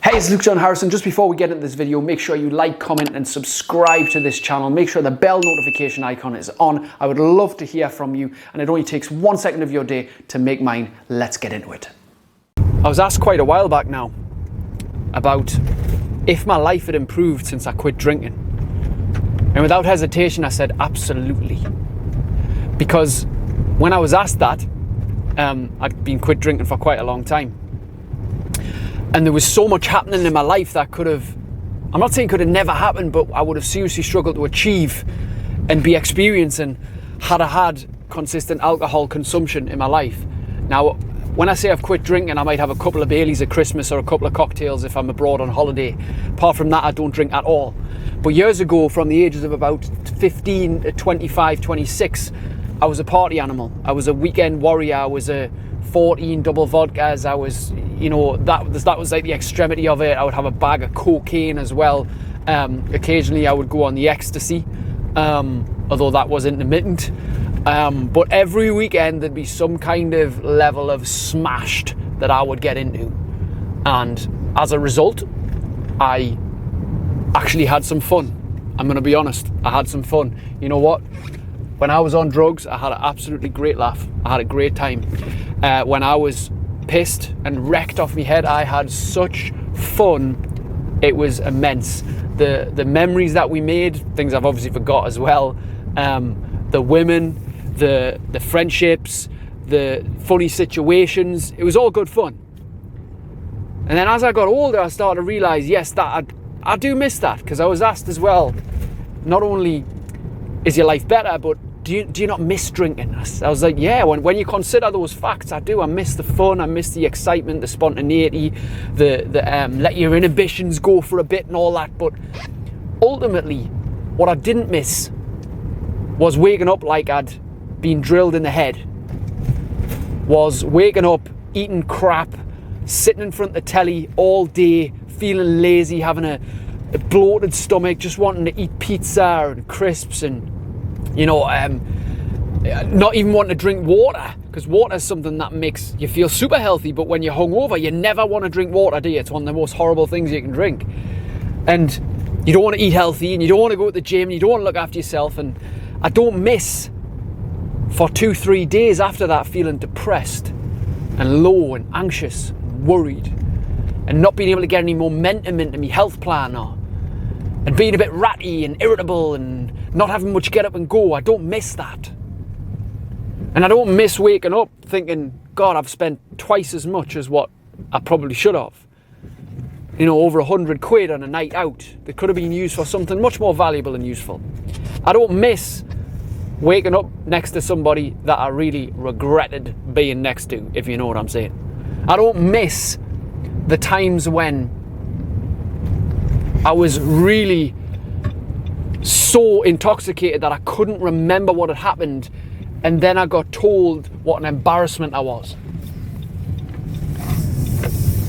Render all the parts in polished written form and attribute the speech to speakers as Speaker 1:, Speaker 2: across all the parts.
Speaker 1: Hey, it's Luke John Harrison. Just before we get into this video, make sure you like, comment and subscribe to this channel. Make sure the bell notification icon is on. I would love to hear from you, and it only takes 1 second of your day to make mine. Let's get into it. I was asked quite a while back now about if my life had improved since I quit drinking. And without hesitation, I said absolutely. Because when I was asked that, I'd been quit drinking for quite a long time. And there was so much happening in my life that could have, I'm not saying could have never happened, but I would have seriously struggled to achieve and be experiencing had I had consistent alcohol consumption in my life. Now, when I say I've quit drinking, I might have a couple of Baileys at Christmas or a couple of cocktails if I'm abroad on holiday. Apart from that, I don't drink at all. But years ago, from the ages of about 15 to 25, 26, I was a party animal. I was a weekend warrior. I was a 14 double vodkas. I was, you know, that was like the extremity of it. I would have a bag of cocaine as well. Occasionally I would go on the ecstasy, although that was intermittent. But every weekend there'd be some kind of level of smashed that I would get into. And as a result, I actually had some fun. I'm going to be honest, I had some fun. You know what? When I was on drugs, I had an absolutely great laugh. I had a great time. When I was pissed and wrecked off my head, I had such fun. It was immense. The memories that we made, things I've obviously forgot as well. The women, the friendships, the funny situations. It was all good fun. And then as I got older, I started to realise, yes, that I do miss that, because I was asked as well, not only is your life better, but do you not miss drinking? I was like, yeah, when you consider those facts, I do. I miss the fun, I miss the excitement, the spontaneity, the let your inhibitions go for a bit and all that. But ultimately, what I didn't miss was waking up like I'd been drilled in the head. Was waking up, eating crap, sitting in front of the telly all day, feeling lazy, having a bloated stomach, just wanting to eat pizza and crisps and, you know, not even wanting to drink water, because water is something that makes you feel super healthy, but when you're hungover, you never want to drink water, do you? It's one of the most horrible things you can drink. And you don't want to eat healthy, and you don't want to go to the gym, and you don't want to look after yourself. And I don't miss for 2-3 days after that feeling depressed and low and anxious and worried and not being able to get any momentum into my health plan, and being a bit ratty and irritable and not having much get up and go. I don't miss that. And I don't miss waking up thinking, God, I've spent twice as much as what I probably should have. You know, over 100 quid on a night out that could have been used for something much more valuable and useful. I don't miss waking up next to somebody that I really regretted being next to, if you know what I'm saying. I don't miss the times when I was really so intoxicated that I couldn't remember what had happened, and then I got told what an embarrassment I was.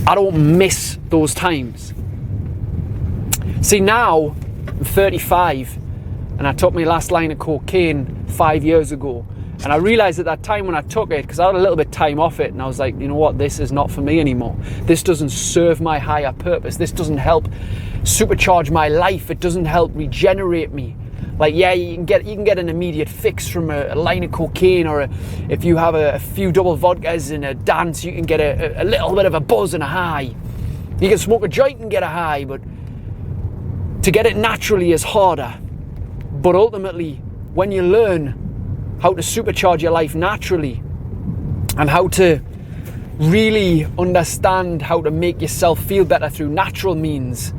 Speaker 1: I don't miss those times. See, now I'm 35 and I took my last line of cocaine 5 years ago, and I realised at that time when I took it, because I had a little bit of time off it, and I was like, you know what, this is not for me anymore. This doesn't serve my higher purpose. This doesn't help supercharge my life. It doesn't help regenerate me. Like, yeah, you can get an immediate fix from a line of cocaine, or if you have a few double vodkas in a dance, you can get a little bit of a buzz and a high. You can smoke a joint and get a high, but to get it naturally is harder. But ultimately, when you learn how to supercharge your life naturally and how to really understand how to make yourself feel better through natural means,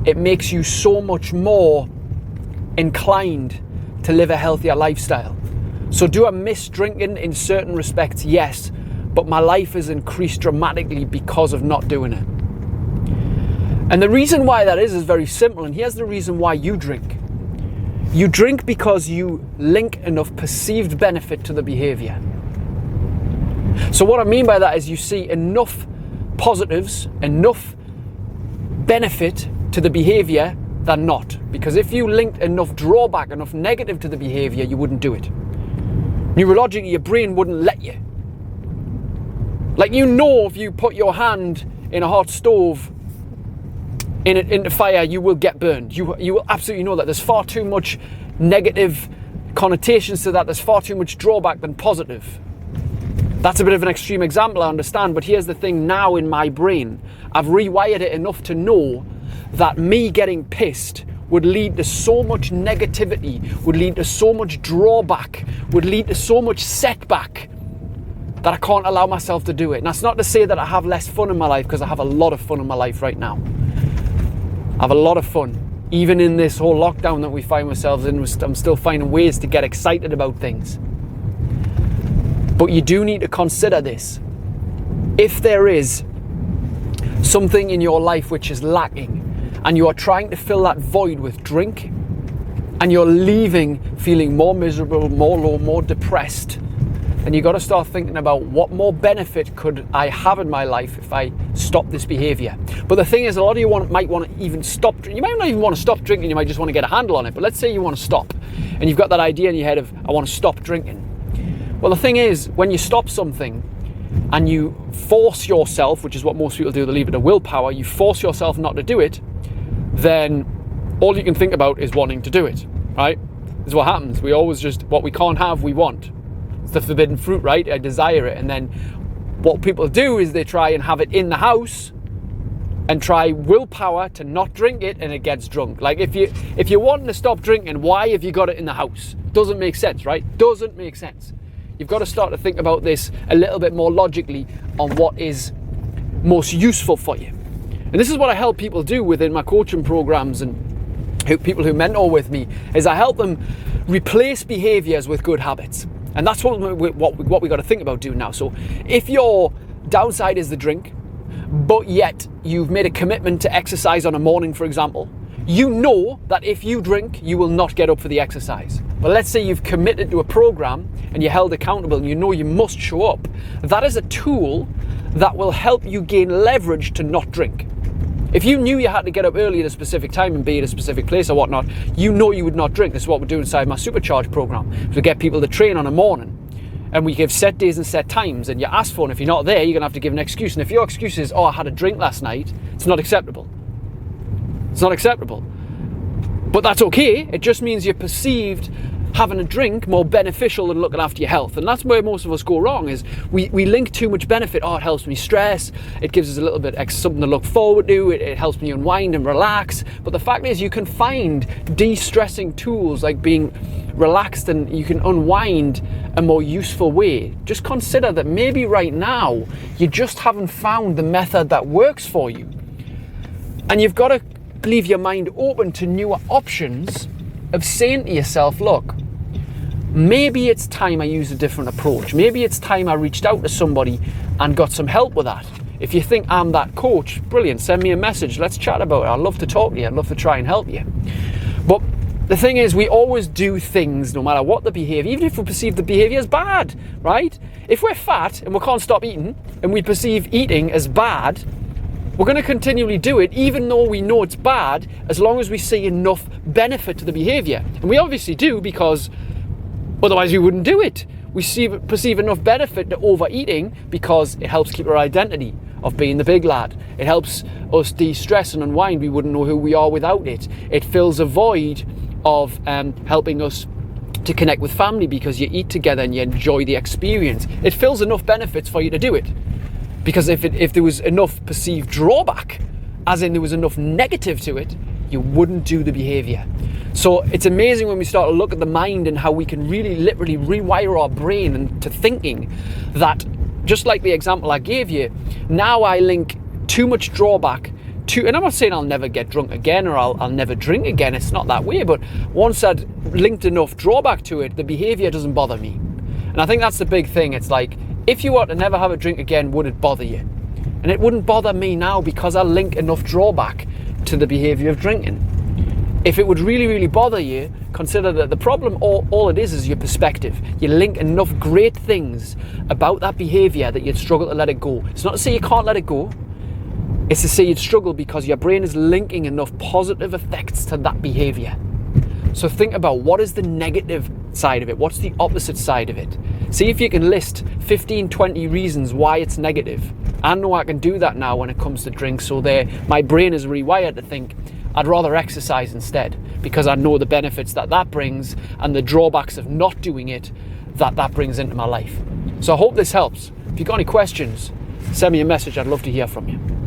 Speaker 1: it makes you so much more inclined to live a healthier lifestyle. So do I miss drinking in certain respects? Yes, but my life has increased dramatically because of not doing it. And the reason why that is very simple, and here's the reason why you drink. You drink because you link enough perceived benefit to the behavior. So what I mean by that is you see enough positives, enough benefit to the behavior than not. Because if you linked enough drawback, enough negative to the behavior, you wouldn't do it. Neurologically, your brain wouldn't let you. Like, you know, if you put your hand in a hot stove into fire, you will get burned. You will absolutely know that. There's far too much negative connotations to that. There's far too much drawback than positive. That's a bit of an extreme example, I understand, but here's the thing now in my brain. I've rewired it enough to know that me getting pissed would lead to so much negativity, would lead to so much drawback, would lead to so much setback that I can't allow myself to do it. And that's not to say that I have less fun in my life, because I have a lot of fun in my life right now. I have a lot of fun. Even in this whole lockdown that we find ourselves in, I'm still finding ways to get excited about things. But you do need to consider this. If there is something in your life which is lacking, and you are trying to fill that void with drink, and you're leaving feeling more miserable, more low, more depressed, then you got to start thinking about what more benefit could I have in my life if I stop this behavior. But the thing is, a lot of you might want to even stop drinking. You might not even want to stop drinking, you might just want to get a handle on it. But let's say you want to stop, and you've got that idea in your head of, I want to stop drinking. Well, the thing is, when you stop something and you force yourself, which is what most people do, they leave it to willpower, you force yourself not to do it, then all you can think about is wanting to do it, right? This is what happens. We always just, what we can't have, we want. It's the forbidden fruit, right? I desire it. And then what people do is they try and have it in the house and try willpower to not drink it, and it gets drunk. Like if you're wanting to stop drinking, why have you got it in the house? Doesn't make sense, right? Doesn't make sense. You've got to start to think about this a little bit more logically on what is most useful for you. And this is what I help people do within my coaching programs, and people who mentor with me, is I help them replace behaviors with good habits. And that's what we got to think about doing now. So if your downside is the drink, but yet you've made a commitment to exercise on a morning, for example, you know that if you drink, you will not get up for the exercise. But let's say you've committed to a program and you're held accountable and you know you must show up. That is a tool that will help you gain leverage to not drink. If you knew you had to get up early at a specific time and be at a specific place or whatnot, you know you would not drink. This is what we're doing inside my Supercharge program. We get people to train on a morning, and we give set days and set times, and you ask for it. And if you're not there, you're going to have to give an excuse. And if your excuse is, oh, I had a drink last night, it's not acceptable. It's not acceptable. But that's okay. It just means you're perceived having a drink more beneficial than looking after your health. And that's where most of us go wrong, is we link too much benefit. Oh, it helps me stress. It gives us a little bit something to look forward to. It helps me unwind and relax. But the fact is, you can find de-stressing tools like being relaxed, and you can unwind a more useful way. Just consider that maybe right now you just haven't found the method that works for you. And you've got to leave your mind open to newer options of saying to yourself, look, maybe it's time I use a different approach. Maybe it's time I reached out to somebody and got some help with that. If you think I'm that coach, brilliant, send me a message. Let's chat about it. I'd love to talk to you. I'd love to try and help you. But the thing is, we always do things, no matter what the behavior, even if we perceive the behavior as bad, right? If we're fat and we can't stop eating, and we perceive eating as bad, we're going to continually do it, even though we know it's bad, as long as we see enough benefit to the behavior. And we obviously do, because otherwise we wouldn't do it. We perceive enough benefit to overeating because it helps keep our identity of being the big lad. It helps us de-stress and unwind. We wouldn't know who we are without it. It fills a void of helping us to connect with family because you eat together and you enjoy the experience. It fills enough benefits for you to do it. Because if there was enough perceived drawback, as in there was enough negative to it, you wouldn't do the behavior. So it's amazing when we start to look at the mind and how we can really literally rewire our brain into thinking that, just like the example I gave you, now I link too much drawback to, and I'm not saying I'll never get drunk again or I'll never drink again, it's not that way, but once I'd linked enough drawback to it, the behavior doesn't bother me. And I think that's the big thing. It's like, if you were to never have a drink again, would it bother you? And it wouldn't bother me now because I link enough drawback to the behavior of drinking. If it would really, really bother you, consider that the problem, all it is your perspective. You link enough great things about that behavior that you'd struggle to let it go. It's not to say you can't let it go. It's to say you'd struggle because your brain is linking enough positive effects to that behavior. So think about, what is the negative side of it? What's the opposite side of it? See if you can list 15, 20 reasons why it's negative. I know I can do that now when it comes to drinks. So my brain is rewired to think I'd rather exercise instead, because I know the benefits that brings and the drawbacks of not doing it that brings into my life. So I hope this helps. If you've got any questions, send me a message. I'd love to hear from you.